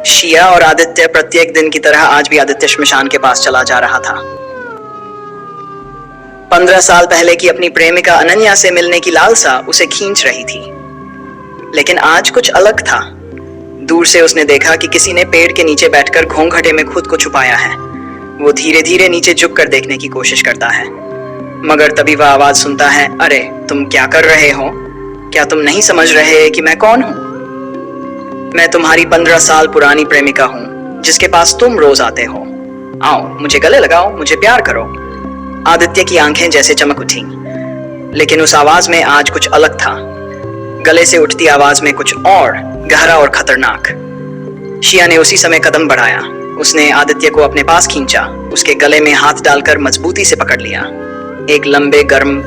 शिया और आदित्य प्रत्येक दिन की तरह आज भी आदित्य श्मशान के पास चला जा रहा था। 15 साल पहले की अपनी प्रेमिका अनन्या से मिलने की लालसा उसे खींच रही थी, लेकिन आज कुछ अलग था। दूर से उसने देखा कि किसी ने पेड़ के नीचे बैठकर घोंघटे में खुद को छुपाया है। वो धीरे धीरे नीचे झुककर देखने की कोशिश करता है, मगर तभी वह आवाज सुनता है, अरे तुम क्या कर रहे हो? क्या तुम नहीं समझ रहे कि मैं कौन हूं? मैं तुम्हारी 15 साल पुरानी प्रेमिका हूं, जिसके पास तुम रोज आते हो। आओ, मुझे गले लगाओ, मुझे प्यार करो। आदित्य की आंखें जैसे चमक उठी, लेकिन उस आवाज में आज कुछ अलग था। गले से उठती आवाज में कुछ और गहरा और खतरनाक। शिया ने उसी समय कदम बढ़ाया। उसने आदित्य को अपने पास खींचा, उसके गले में हाथ डालकर मजबूती से पकड़ लिया। एक लंबे, गर्म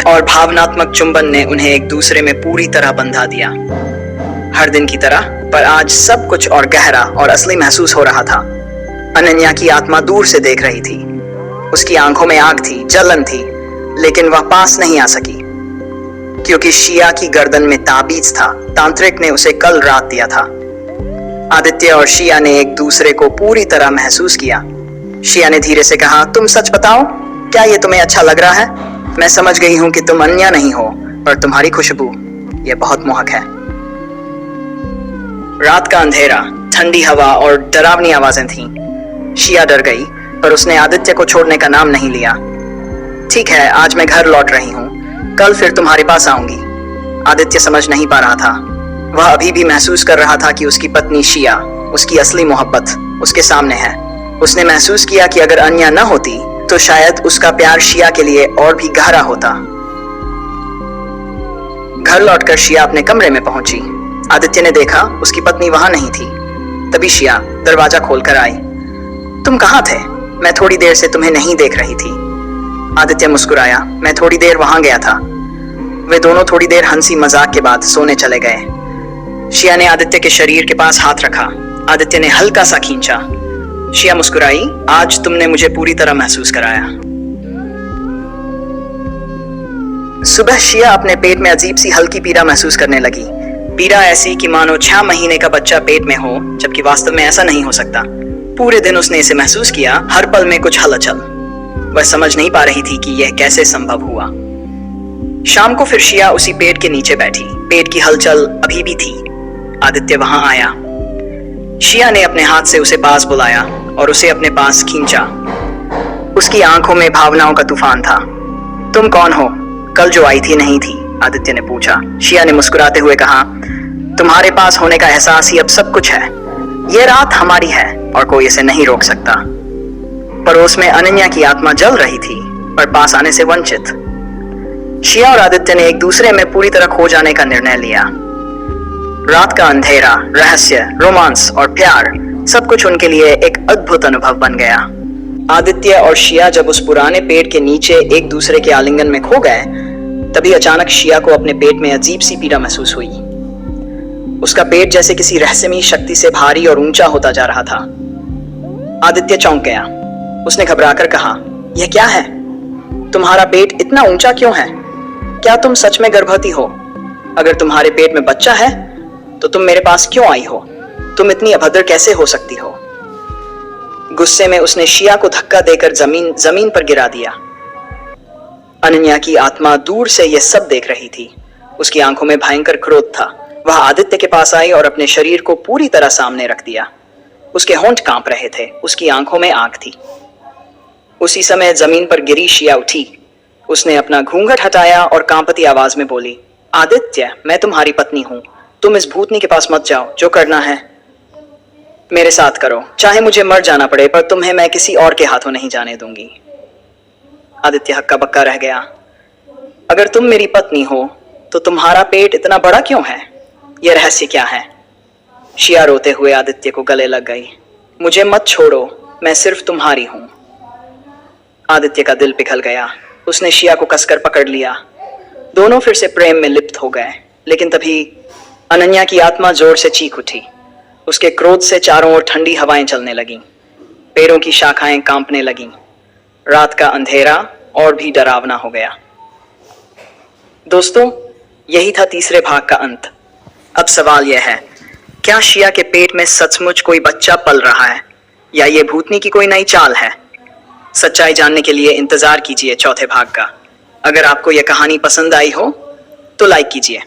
और भावनात्मक चुंबन ने उन्हें एक दूसरे में पूरी तरह बंधा दिया। हर दिन की तरह, पर आज सब कुछ और गहरा और असली महसूस हो रहा था। अनन्या की आत्मा दूर से देख रही थी। उसकी आंखों में आग थी, जलन थी, लेकिन वह पास नहीं आ सकी, क्योंकि शिया की गर्दन में ताबीज था। तांत्रिक ने उसे कल रात दिया था। आदित्य और शिया ने एक दूसरे को पूरी तरह महसूस किया। शिया ने धीरे से कहा, तुम सच बताओ, क्या ये तुम्हें अच्छा लग रहा है? मैं समझ गई हूं कि तुम अन्य नहीं हो, पर तुम्हारी खुशबू ये बहुत मोहक है। रात का अंधेरा, ठंडी हवा और डरावनी आवाजें थीं। शिया डर गई, पर उसने आदित्य को छोड़ने का नाम नहीं लिया। ठीक है, आज मैं घर लौट रही हूँ, कल फिर तुम्हारे पास आऊंगी। आदित्य समझ नहीं पा रहा था। वह अभी भी महसूस कर रहा था कि उसकी पत्नी शिया, उसकी असली मोहब्बत, उसके सामने है। उसने महसूस किया कि अगर अन्या न होती तो शायद उसका प्यार शिया के लिए और भी गहरा होता। घर लौटकर शिया अपने कमरे में पहुंची। आदित्य ने देखा उसकी पत्नी वहां नहीं थी। तभी शिया दरवाजा खोलकर आई। तुम कहां थे? मैं थोड़ी देर से तुम्हें नहीं देख रही थी। आदित्य मुस्कुराया, मैं थोड़ी देर वहां गया था। वे दोनों थोड़ी देर हंसी मजाक के बाद सोने चले गए। शिया ने आदित्य के शरीर के पास हाथ रखा। आदित्य ने हल्का सा खींचा। शिया मुस्कुराई, आज तुमने मुझे पूरी तरह महसूस कराया। सुबह शिया अपने पेट में अजीब सी हल्की पीड़ा महसूस करने लगी। पीड़ा ऐसी कि मानो 6 महीने का बच्चा पेट में हो, जबकि वास्तव में ऐसा नहीं हो सकता। पूरे दिन उसने इसे महसूस किया, हर पल में कुछ हलचल। वह समझ नहीं पा रही थी कि यह कैसे संभव हुआ। शाम को फिर शिया उसी पेट के नीचे बैठी। पेट की हलचल अभी भी थी। आदित्य वहां आया। शिया ने अपने हाथ से उसे पास बुलाया और उसे अपने पास खींचा। उसकी आंखों में भावनाओं का तूफान था। तुम कौन हो? कल जो आई थी नहीं थी? आदित्य ने पूछा। शिया ने मुस्कुराते हुए कहा, तुम्हारे पास होने का एहसास ही अब सब कुछ है। ये रात हमारी है और कोई इसे नहीं रोक सकता। पड़ोस में अनन्या की आत्मा जल रही थी, पर पास आने से वंचित। शिया और आदित्य ने एक दूसरे में पूरी तरह खो जाने का निर्णय लिया। रात का अंधेरा, रहस्य, रोमांस और प्यार, सब कुछ उनके लिए एक अद्भुत अनुभव बन गया। आदित्य और शिया जब उस पुराने पेड़ के नीचे एक दूसरे के आलिंगन में खो गए, तभी अचानक शिया को अपने पेट में अजीब सी पीड़ा महसूस हुई। उसका पेट जैसे किसी रहस्यमयी शक्ति से भारी और ऊंचा होता जा रहा था। आदित्य चौंक गया। उसने घबराकर कहा, यह क्या है? तुम्हारा पेट इतना ऊंचा क्यों है? क्या तुम सच में गर्भवती हो? अगर तुम्हारे पेट में बच्चा है तो तुम मेरे पास क्यों आई हो? तुम इतनी अभद्र कैसे हो सकती हो? गुस्से में उसने शिया को धक्का देकर जमीन पर गिरा दिया। अनन्या की आत्मा दूर से यह सब देख रही थी। उसकी आंखों में भयंकर क्रोध था। वह आदित्य के पास आई और अपने शरीर को पूरी तरह सामने रख दिया। उसके होंठ कांप रहे थे, उसकी आंखों में आग थी। उसी समय जमीन पर गिरी शिया उठी। उसने अपना घूंघट हटाया और कांपती आवाज में बोली, आदित्य, मैं तुम्हारी पत्नी हूं। तुम इस भूतनी के पास मत जाओ। जो करना है मेरे साथ करो, चाहे मुझे मर जाना पड़े, पर तुम्हें मैं किसी और के हाथों नहीं जाने दूंगी। आदित्य हक्का बक्का रह गया। अगर तुम मेरी पत्नी हो तो तुम्हारा पेट इतना बड़ा क्यों है? यह रहस्य क्या है? शिया रोते हुए आदित्य को गले लग गई। मुझे मत छोड़ो, मैं सिर्फ तुम्हारी हूं। आदित्य का दिल पिघल गया। उसने शिया को कसकर पकड़ लिया। दोनों फिर से प्रेम में लिप्त हो गए। लेकिन तभी अनन्या की आत्मा जोर से चीख उठी। उसके क्रोध से चारों ओर ठंडी हवाएं चलने लगीं। पेड़ों की शाखाएं कांपने लगीं। रात का अंधेरा और भी डरावना हो गया। दोस्तों, यही था तीसरे भाग का अंत। अब सवाल यह है, क्या शिया के पेट में सचमुच कोई बच्चा पल रहा है या ये भूतनी की कोई नई चाल है? सच्चाई जानने के लिए इंतजार कीजिए चौथे भाग का। अगर आपको यह कहानी पसंद आई हो तो लाइक कीजिए,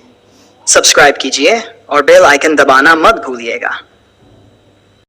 सब्सक्राइब कीजिए और बेल आइकन दबाना मत भूलिएगा।